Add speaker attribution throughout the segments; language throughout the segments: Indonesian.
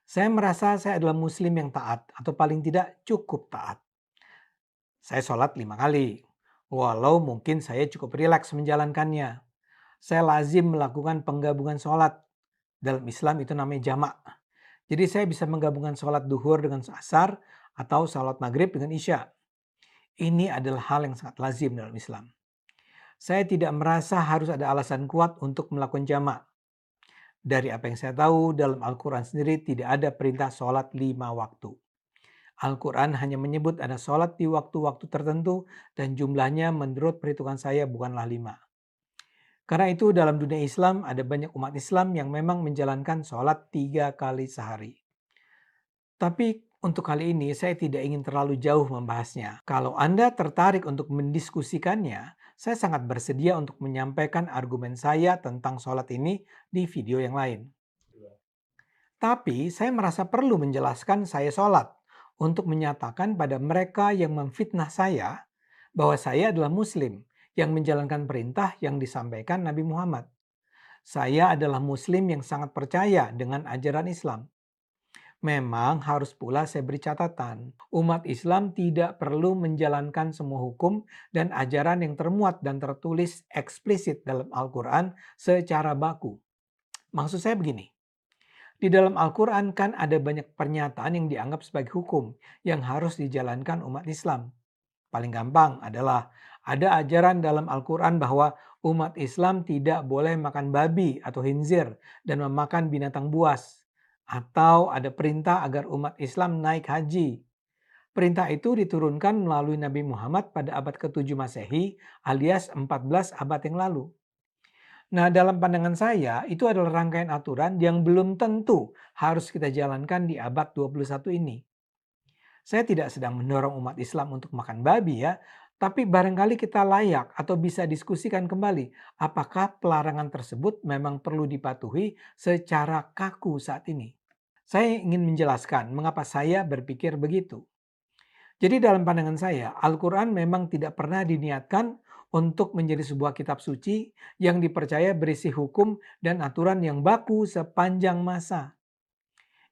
Speaker 1: Saya merasa saya adalah muslim yang taat atau paling tidak cukup taat. Saya sholat 5 kali, walau mungkin saya cukup rileks menjalankannya. Saya lazim melakukan penggabungan sholat. Dalam Islam itu namanya jamak. Jadi saya bisa menggabungkan sholat duhur dengan asar atau sholat maghrib dengan isya. Ini adalah hal yang sangat lazim dalam Islam. Saya tidak merasa harus ada alasan kuat untuk melakukan jamak. Dari apa yang saya tahu, dalam Al-Quran sendiri tidak ada perintah sholat 5 waktu. Al-Quran hanya menyebut ada sholat di waktu-waktu tertentu dan jumlahnya menurut perhitungan saya bukanlah 5. Karena itu dalam dunia Islam ada banyak umat Islam yang memang menjalankan sholat 3 kali sehari. Tapi untuk kali ini saya tidak ingin terlalu jauh membahasnya. Kalau Anda tertarik untuk mendiskusikannya, saya sangat bersedia untuk menyampaikan argumen saya tentang sholat ini di video yang lain. Tapi saya merasa perlu menjelaskan saya sholat untuk menyatakan pada mereka yang memfitnah saya bahwa saya adalah muslim yang menjalankan perintah yang disampaikan Nabi Muhammad. Saya adalah muslim yang sangat percaya dengan ajaran Islam. Memang harus pula saya beri catatan, umat Islam tidak perlu menjalankan semua hukum dan ajaran yang termuat dan tertulis eksplisit dalam Al-Quran secara baku. Maksud saya begini, di dalam Al-Quran kan ada banyak pernyataan yang dianggap sebagai hukum yang harus dijalankan umat Islam. Paling gampang adalah ada ajaran dalam Al-Quran bahwa umat Islam tidak boleh makan babi atau khinzir dan memakan binatang buas. Atau ada perintah agar umat Islam naik haji. Perintah itu diturunkan melalui Nabi Muhammad pada abad ke-7 Masehi alias 14 abad yang lalu. Nah, dalam pandangan saya, itu adalah rangkaian aturan yang belum tentu harus kita jalankan di abad 21 ini. Saya tidak sedang mendorong umat Islam untuk makan babi ya, tapi barangkali kita layak atau bisa diskusikan kembali apakah pelarangan tersebut memang perlu dipatuhi secara kaku saat ini. Saya ingin menjelaskan mengapa saya berpikir begitu. Jadi dalam pandangan saya, Al-Quran memang tidak pernah diniatkan untuk menjadi sebuah kitab suci yang dipercaya berisi hukum dan aturan yang baku sepanjang masa.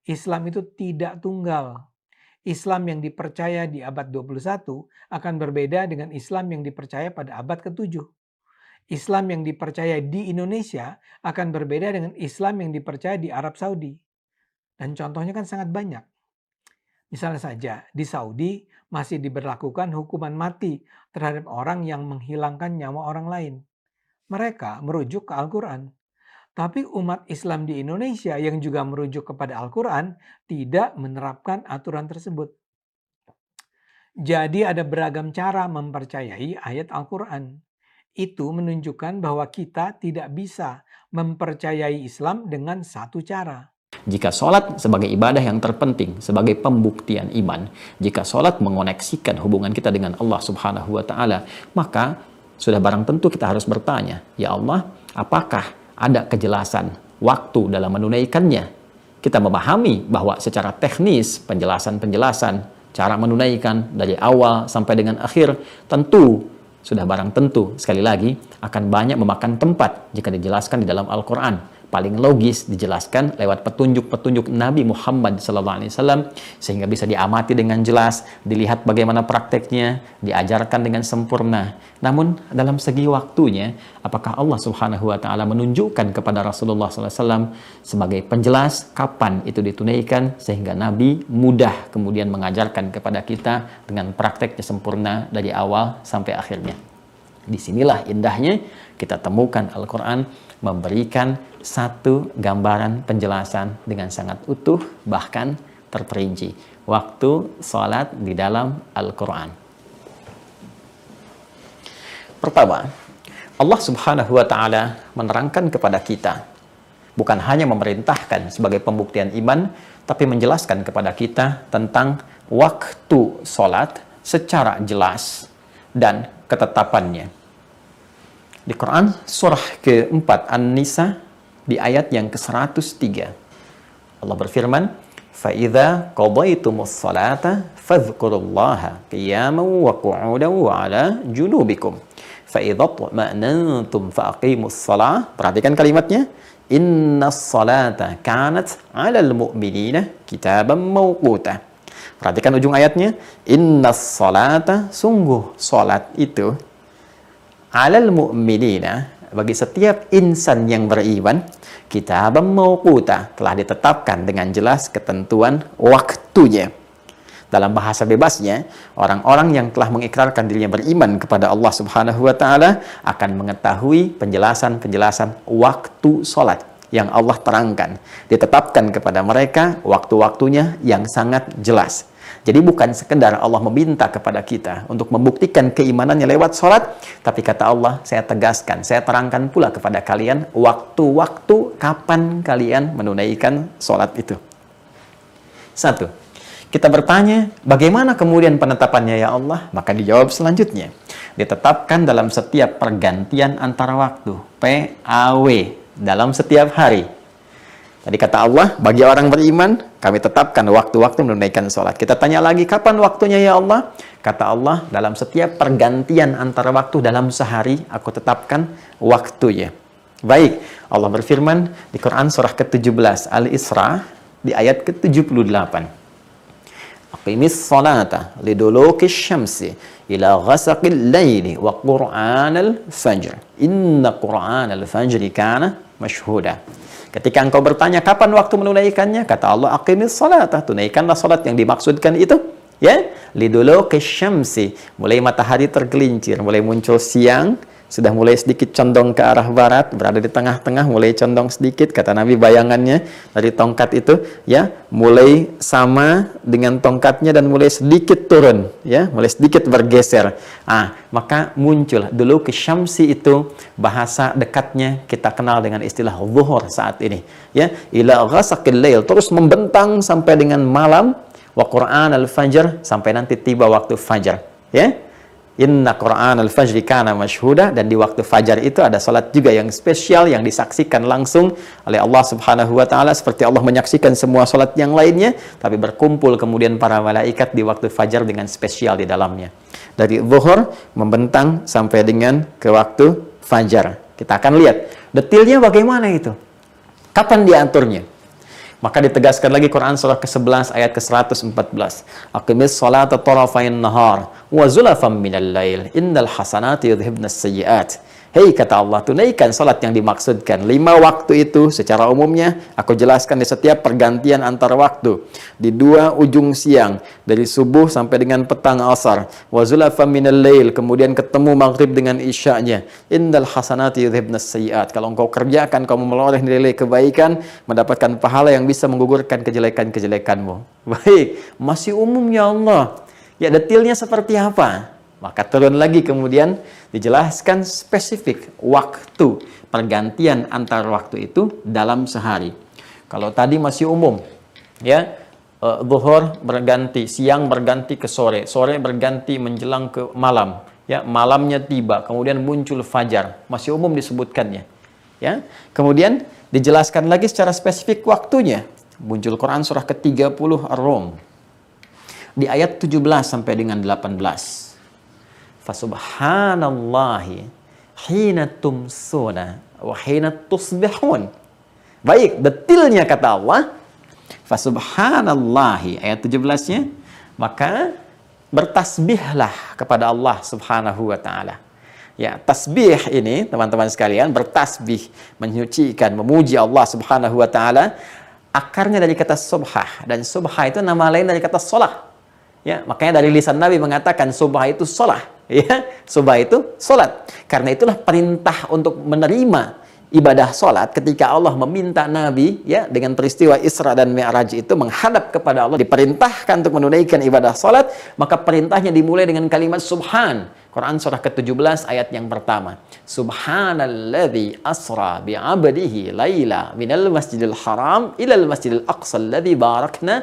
Speaker 1: Islam itu tidak tunggal. Islam yang dipercaya di abad 21 akan berbeda dengan Islam yang dipercaya pada abad ke-7. Islam yang dipercaya di Indonesia akan berbeda dengan Islam yang dipercaya di Arab Saudi. Dan contohnya kan sangat banyak. Misalnya saja, di Saudi masih diberlakukan hukuman mati terhadap orang yang menghilangkan nyawa orang lain. Mereka merujuk ke Al-Quran. Tapi umat Islam di Indonesia yang juga merujuk kepada Al-Quran tidak menerapkan aturan tersebut. Jadi ada beragam cara mempercayai ayat Al-Quran. Itu menunjukkan bahwa kita tidak bisa mempercayai Islam dengan satu cara.
Speaker 2: Jika sholat sebagai ibadah yang terpenting, sebagai pembuktian iman, jika sholat mengoneksikan hubungan kita dengan Allah Subhanahu wa Ta'ala, maka sudah barang tentu kita harus bertanya, ya Allah, apakah ada kejelasan waktu dalam menunaikannya? Kita memahami bahwa secara teknis penjelasan-penjelasan cara menunaikan dari awal sampai dengan akhir tentu sudah barang tentu sekali lagi akan banyak memakan tempat jika dijelaskan di dalam Al-Quran. Paling logis dijelaskan lewat petunjuk-petunjuk Nabi Muhammad SAW sehingga bisa diamati dengan jelas, dilihat bagaimana prakteknya, diajarkan dengan sempurna. Namun dalam segi waktunya, apakah Allah Subhanahu wa Ta'ala menunjukkan kepada Rasulullah SAW sebagai penjelas kapan itu ditunaikan sehingga Nabi mudah kemudian mengajarkan kepada kita dengan prakteknya sempurna dari awal sampai akhirnya. Disinilah indahnya kita temukan Al-Quran memberikan satu gambaran penjelasan dengan sangat utuh bahkan terperinci waktu sholat di dalam Al-Quran. Pertama, Allah Subhanahu wa Ta'ala menerangkan kepada kita, bukan hanya memerintahkan sebagai pembuktian iman, tapi menjelaskan kepada kita tentang waktu sholat secara jelas dan ketetapannya. Di Quran surah ke-4 An-Nisa di ayat yang ke-103 Allah berfirman, فَإِذَا قَضَيْتُمُ الصَّلَاةَ فَاذْكُرُوا اللَّهَ قِيَامًا وَقُعُودًا وَعَلَى جُنُوبِكُمْ فَإِذَا اطْمَأْنَنْتُمْ فَأَقِيمُوا الصَّلَاةَ. Perhatikan kalimatnya, Innas salata kanat 'alal mu'minina kitaban mawquta. Perhatikan ujung ayatnya. Innas salata, sungguh salat itu, 'alal mu'minina, bagi setiap insan yang beriman, kitaban mawquta, telah ditetapkan dengan jelas ketentuan waktunya. Dalam bahasa bebasnya, orang-orang yang telah mengikrarkan dirinya beriman kepada Allah Subhanahu wa taala akan mengetahui penjelasan-penjelasan waktu salat yang Allah terangkan. Ditetapkan kepada mereka waktu-waktunya yang sangat jelas. Jadi bukan sekedar Allah meminta kepada kita untuk membuktikan keimanannya lewat salat, tapi kata Allah, saya tegaskan, saya terangkan pula kepada kalian waktu-waktu kapan kalian menunaikan salat itu. Satu, kita bertanya, bagaimana kemudian penetapannya ya Allah? Maka dijawab selanjutnya. Ditetapkan dalam setiap pergantian antara waktu. PAW. Dalam setiap hari. Tadi kata Allah, bagi orang beriman, kami tetapkan waktu-waktu menunaikan sholat. Kita tanya lagi, kapan waktunya ya Allah? Kata Allah, dalam setiap pergantian antara waktu dalam sehari, aku tetapkan waktunya. Baik, Allah berfirman di Quran surah ke-17 Al-Isra di ayat ke-78. Aqimis salata liduluki syamsi ila ghasaqil laili wa qur'anal fajr. Inna qur'anal fajri kana mashhuda. Ketika engkau bertanya kapan waktu menunaikannya, kata Allah, aqimis salata, tunaikanlah salat yang dimaksudkan itu. Ya, liduluki syamsi, mulai matahari tergelincir, mulai muncul siang, sudah mulai sedikit condong ke arah barat, berada di tengah-tengah, mulai condong sedikit, kata Nabi bayangannya dari tongkat itu, ya, mulai sama dengan tongkatnya dan mulai sedikit turun, ya, mulai sedikit bergeser. Maka muncul dulu ke syamsi itu bahasa dekatnya kita kenal dengan istilah zuhur saat ini, ya, ila ghasaqil lail, terus membentang sampai dengan malam, wa Qur'an al-fajr, sampai nanti tiba waktu fajar, ya. Inna Qur'an al-fajri kana mashhuda, dan di waktu fajar itu ada salat juga yang spesial yang disaksikan langsung oleh Allah Subhanahu wa taala, seperti Allah menyaksikan semua salat yang lainnya, tapi berkumpul kemudian para malaikat di waktu fajar dengan spesial di dalamnya. Dari zuhur membentang sampai dengan ke waktu fajar. Kita akan lihat detailnya bagaimana itu. Kapan diaturnya? Maka ditegaskan lagi Quran surah ke-11 ayat ke-114. Aqimis salata tarafain nahar wa zulafam minal lail innal hasanati yudhibnas sayyiat. Hei, kata Allah, tunaikan salat yang dimaksudkan. 5 waktu itu secara umumnya aku jelaskan di setiap pergantian antar waktu. Di 2 ujung siang, dari subuh sampai dengan petang asar. Wa zulafam minal lail, kemudian ketemu maghrib dengan isya'nya. Innal hasanati yudhibnas sayyiat. Kalau engkau kerjakan, kamu meloreh nilai kebaikan, mendapatkan pahala yang bisa menggugurkan kejelekan-kejelekanmu. Baik, masih umum ya Allah. Ya, detailnya seperti apa? Maka turun lagi kemudian dijelaskan spesifik waktu pergantian antar waktu itu dalam sehari. Kalau tadi masih umum, ya, zuhur berganti, siang berganti ke sore, sore berganti menjelang ke malam, ya, malamnya tiba, kemudian muncul fajar, masih umum disebutkannya, ya. Kemudian dijelaskan lagi secara spesifik waktunya. Muncul Quran surah ke-30 Ar-Rum di ayat 17 sampai dengan 18. Fasubhanallahi hina tumsuna wa hina tusbihun. Baik, detailnya kata Allah. Fasubhanallahi, ayat 17-nya, maka bertasbihlah kepada Allah Subhanahu wa taala. Ya, tasbih ini teman-teman sekalian, bertasbih, menyucikan, memuji Allah Subhanahu wa taala, akarnya dari kata subhah, dan subhah itu nama lain dari kata shalah. Ya, makanya dari lisan Nabi mengatakan subhah itu shalah. Ya, subah itu salat. Karena itulah perintah untuk menerima ibadah salat ketika Allah meminta Nabi, ya, dengan peristiwa Isra dan Mi'raj itu menghadap kepada Allah, diperintahkan untuk menunaikan ibadah salat, maka perintahnya dimulai dengan kalimat subhan. Quran surah ke-17 ayat yang pertama. Subhanalladzi asra bi'abdihi laila minal masjidil haram ilal masjidil aqsa alladzi barakna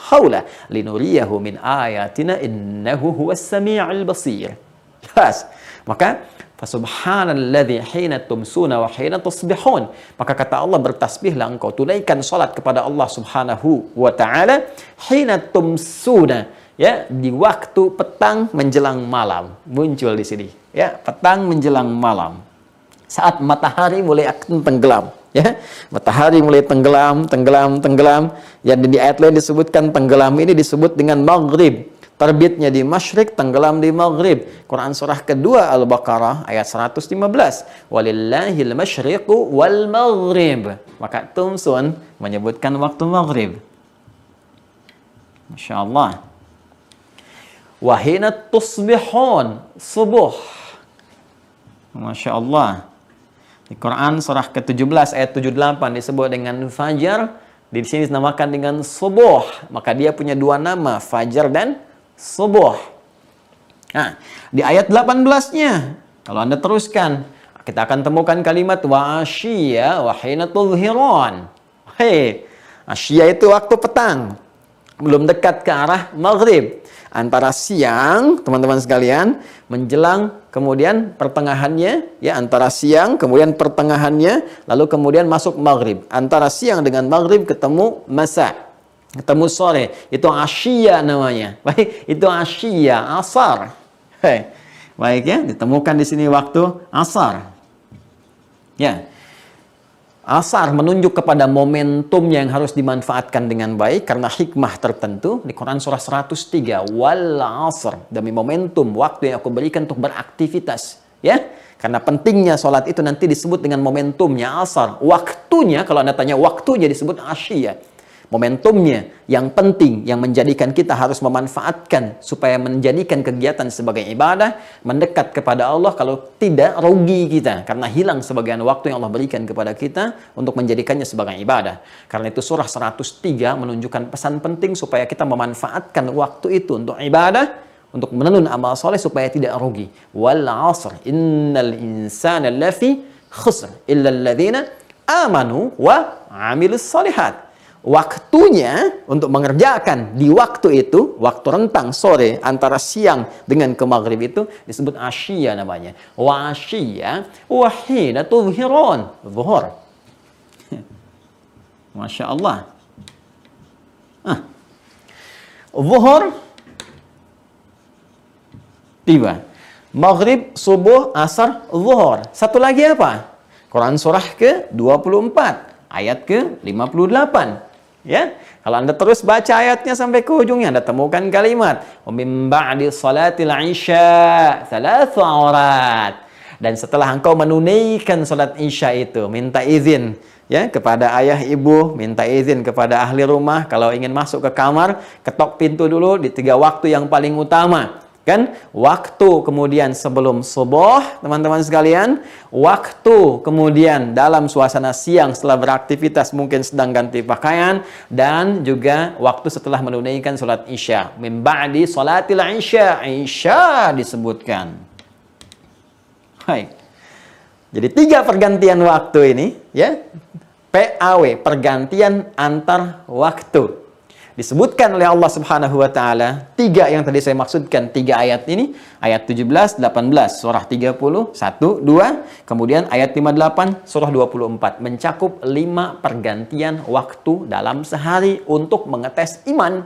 Speaker 2: haula linuriyahu min ayatina innahu huwas sami'ul basir. Jelas. Maka fasubhanalladzi hina tumsuna wa hina tusbihun. Maka kata Allah, bertasbihlah engkau, tunaikan salat kepada Allah Subhanahu wa taala hina tumsuna, ya, di waktu petang menjelang malam. Muncul di sini, ya, petang menjelang malam. Saat matahari mulai akan tenggelam, Ya, matahari mulai tenggelam, tenggelam, tenggelam. Yang di ayat lain disebutkan tenggelam ini disebut dengan maghrib. Terbitnya di masyrik, tenggelam di maghrib. Quran surah kedua Al-Baqarah ayat 115. Walillahil masyriqu wal maghrib. Maka Tumsun menyebutkan waktu maghrib. Masya Allah. Wahina tusbihun, subuh. Masya Allah. Di Quran surah ke-17 ayat 78 disebut dengan fajar. Di sini dinamakan dengan subuh. Maka dia punya dua nama, fajar dan subuh. Nah, di ayat 18-nya, kalau Anda teruskan, kita akan temukan kalimat wa asyiya wa hina tudhiran. Hei, asyiya itu waktu petang. Belum dekat ke arah maghrib. Antara siang, teman-teman sekalian, menjelang kemudian pertengahannya, ya antara siang kemudian pertengahannya, lalu kemudian masuk maghrib. Antara siang dengan maghrib ketemu masa, ketemu sore, itu asyiya namanya. Baik, itu asyiya, asar. Hey. Baik ya, ditemukan di sini waktu asar. Ya. Asar menunjuk kepada momentum yang harus dimanfaatkan dengan baik karena hikmah tertentu. Di Quran surah 103, wal asr, demi momentum waktu yang aku berikan untuk beraktivitas, ya. Karena pentingnya sholat itu nanti disebut dengan momentumnya asar. Waktunya, kalau Anda tanya waktunya disebut asyiyah. Momentumnya yang penting, yang menjadikan kita harus memanfaatkan supaya menjadikan kegiatan sebagai ibadah, mendekat kepada Allah. Kalau tidak, rugi kita karena hilang sebagian waktu yang Allah berikan kepada kita untuk menjadikannya sebagai ibadah. Karena itu surah 103 menunjukkan pesan penting supaya kita memanfaatkan waktu itu untuk ibadah, untuk menenun amal soleh supaya tidak rugi. Wal asr innal insana lafi khusr illa alladhina amanu wa amilus solihat. Waktunya untuk mengerjakan di waktu itu, waktu rentang sore antara siang dengan ke maghrib itu disebut asyiyah namanya. Wa asyiyah wa hina tudhiran, zuhur. Masya Allah. Zuhur tiba. Maghrib, subuh, asar, zuhur. Satu lagi apa? Quran surah ke-24 ayat ke-58. Ya, kalau Anda terus baca ayatnya sampai ke ujungnya, Anda temukan kalimat min ba'di salatil isya thalathu aurat. Dan setelah engkau menunaikan salat isya itu, minta izin ya kepada ayah ibu, minta izin kepada ahli rumah. Kalau ingin masuk ke kamar, ketok pintu dulu di 3 waktu yang paling utama. Kan? Waktu kemudian sebelum subuh, teman-teman sekalian. Waktu kemudian dalam suasana siang setelah beraktivitas, mungkin sedang ganti pakaian. Dan juga waktu setelah menunaikan salat isya. Min ba'di salatil isya. Isya disebutkan. Baik. Jadi 3 pergantian waktu ini, ya. PAW, pergantian antar waktu. Disebutkan oleh Allah Subhanahu wa taala 3 yang tadi saya maksudkan, 3 ayat ini, ayat 17, 18, surah 30, 1, 2, kemudian ayat 58, surah 24, mencakup 5 pergantian waktu dalam sehari untuk mengetes iman.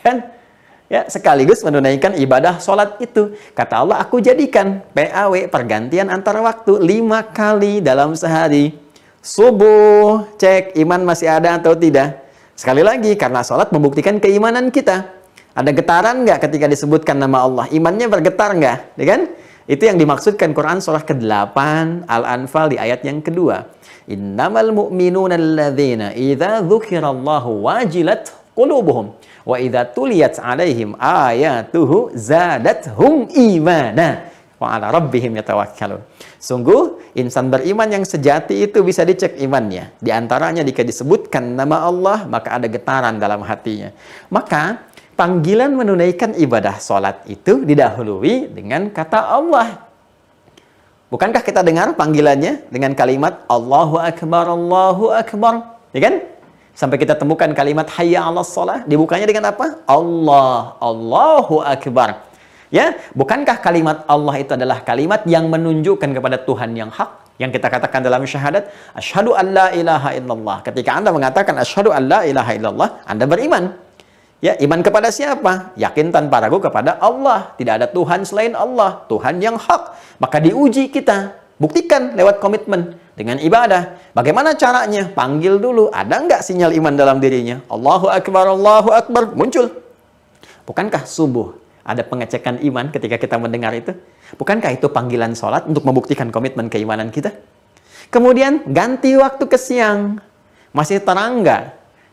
Speaker 2: Kan? Ya, sekaligus menunaikan ibadah sholat itu. Kata Allah, aku jadikan PAW, pergantian antara waktu 5 kali dalam sehari. Subuh, cek iman masih ada atau tidak. Sekali lagi, karena sholat membuktikan keimanan kita. Ada getaran nggak ketika disebutkan nama Allah? Imannya bergetar nggak? Ya kan? Itu yang dimaksudkan Quran surah ke-8 Al-Anfal di ayat yang kedua. Innamal mu'minuna alladzina idza dzukirallahu wajilat qulubuhum wa idza tuliyat alaihim ayatuhu zadathum imana wa ala rabbihim yatawakkalun. Sungguh insan beriman yang sejati itu bisa dicek imannya. Di antaranya jika disebutkan nama Allah, maka ada getaran dalam hatinya. Maka panggilan menunaikan ibadah sholat itu didahului dengan kata Allah. Bukankah kita dengar panggilannya dengan kalimat Allahu Akbar, Allahu Akbar, ya kan? Sampai kita temukan kalimat Hayya 'alas shalah, dibukanya dengan apa? Allah, Allahu Akbar. Ya, bukankah kalimat Allah itu adalah kalimat yang menunjukkan kepada Tuhan yang hak, yang kita katakan dalam syahadat, asyhadu an la ilaha illallah. Ketika Anda mengatakan asyhadu an la ilaha illallah, Anda beriman. Ya, iman kepada siapa? Yakin tanpa ragu kepada Allah. Tidak ada Tuhan selain Allah, Tuhan yang hak. Maka diuji kita. Buktikan lewat komitmen dengan ibadah. Bagaimana caranya? Panggil dulu. Ada nggak sinyal iman dalam dirinya? Allahu Akbar, muncul. Bukankah subuh ada pengecekan iman ketika kita mendengar itu? Bukankah itu panggilan sholat untuk membuktikan komitmen keimanan kita? Kemudian ganti waktu ke siang. Masih terang nggak?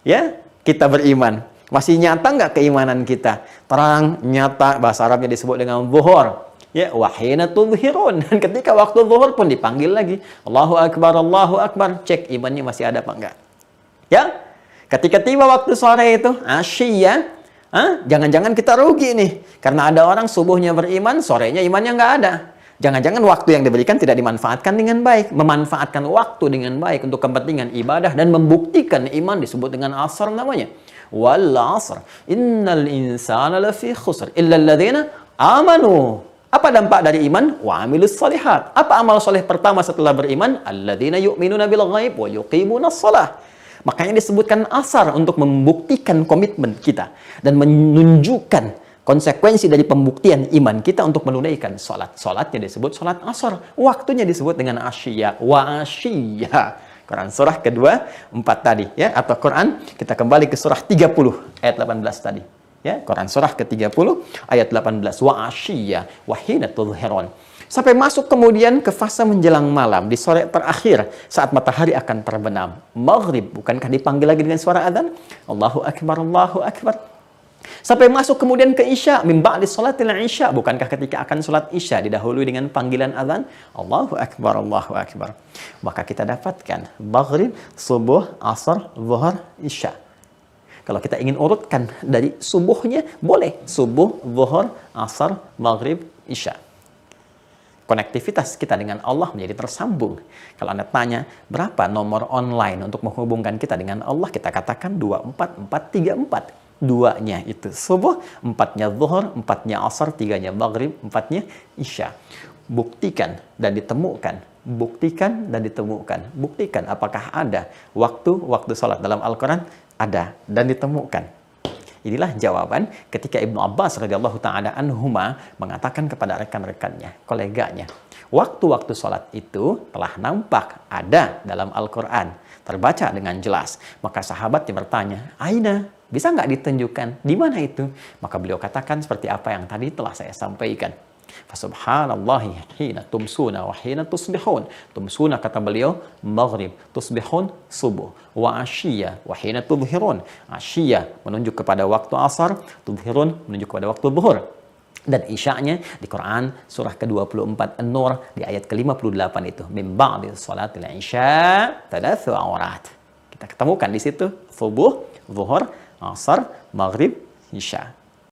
Speaker 2: Ya, kita beriman. Masih nyata nggak keimanan kita? Terang, nyata, bahasa Arabnya disebut dengan zuhur. Ya, wahina tudhirun. Dan ketika waktu zuhur pun dipanggil lagi. Allahu Akbar. Cek imannya masih ada apa enggak. Ya, ketika tiba waktu sore itu, asyiyah, jangan-jangan kita rugi nih. Karena ada orang subuhnya beriman, sorenya imannya nggak ada. Jangan-jangan waktu yang diberikan tidak dimanfaatkan dengan baik. Memanfaatkan waktu dengan baik untuk kepentingan ibadah dan membuktikan iman disebut dengan asr namanya. Wal asr, innal insana lafi khusr, illa alladhina amanu. Apa dampak dari iman? Wa amilus salihat. Apa amal soleh pertama setelah beriman? Alladzina yu'minuna bil ghaib wa yuqimunas shalah. Makanya disebutkan asar untuk membuktikan komitmen kita dan menunjukkan konsekuensi dari pembuktian iman kita untuk menunaikan salat. Salatnya disebut salat asar. Waktunya disebut dengan asyiyah. Wa asyiyah. Quran surah kedua 4 tadi ya, atau Quran kita kembali ke surah 30 ayat 18 tadi. Ya, Quran surah ke-30 ayat 18, wa asyiyya wa hina tudhhirun. Sampai masuk kemudian ke fase menjelang malam di sore terakhir saat matahari akan terbenam. Maghrib, bukankah dipanggil lagi dengan suara adzan? Allahu Akbar. Sampai masuk kemudian ke isya, min ba'di salatil isya, bukankah ketika akan salat isya didahului dengan panggilan adzan? Allahu Akbar. Maka kita dapatkan maghrib, subuh, asar, zuhur, isya. Kalau kita ingin urutkan dari subuhnya, boleh. Subuh, zuhur, asar, maghrib, isya. Konektivitas kita dengan Allah menjadi tersambung. Kalau Anda tanya, berapa nomor online untuk menghubungkan kita dengan Allah? Kita katakan 24434. 2-nya itu subuh, 4-nya zuhur, 4-nya asar, 3-nya maghrib, 4-nya isya. Buktikan dan ditemukan. Buktikan apakah ada waktu salat dalam Al-Quran? Ada dan ditemukan. Inilah jawaban ketika Ibnu Abbas radhiyallahu ta'ala anhuma mengatakan kepada rekan-rekannya, koleganya, waktu-waktu sholat itu telah nampak ada dalam Al-Quran, terbaca dengan jelas. Maka sahabatnya bertanya, Aina, bisa nggak ditunjukkan? Di mana itu? Maka beliau katakan seperti apa yang tadi telah saya sampaikan. Fasubhanallahi hina tumsuna wa hina tusbihun. Tumsuna kata beliau maghrib, tusbihun subuh, wa asyiyya wa hina tudhhirun. Asyiyya menunjuk kepada waktu asar, tudhhirun menunjuk kepada waktu zuhur. Dan isya'nya di Quran surah ke-24 An-Nur di ayat ke-58 itu min ba'di salatil isya tadatsu awrat. Kita ketemukan di situ subuh, zuhur, asar, maghrib, isya.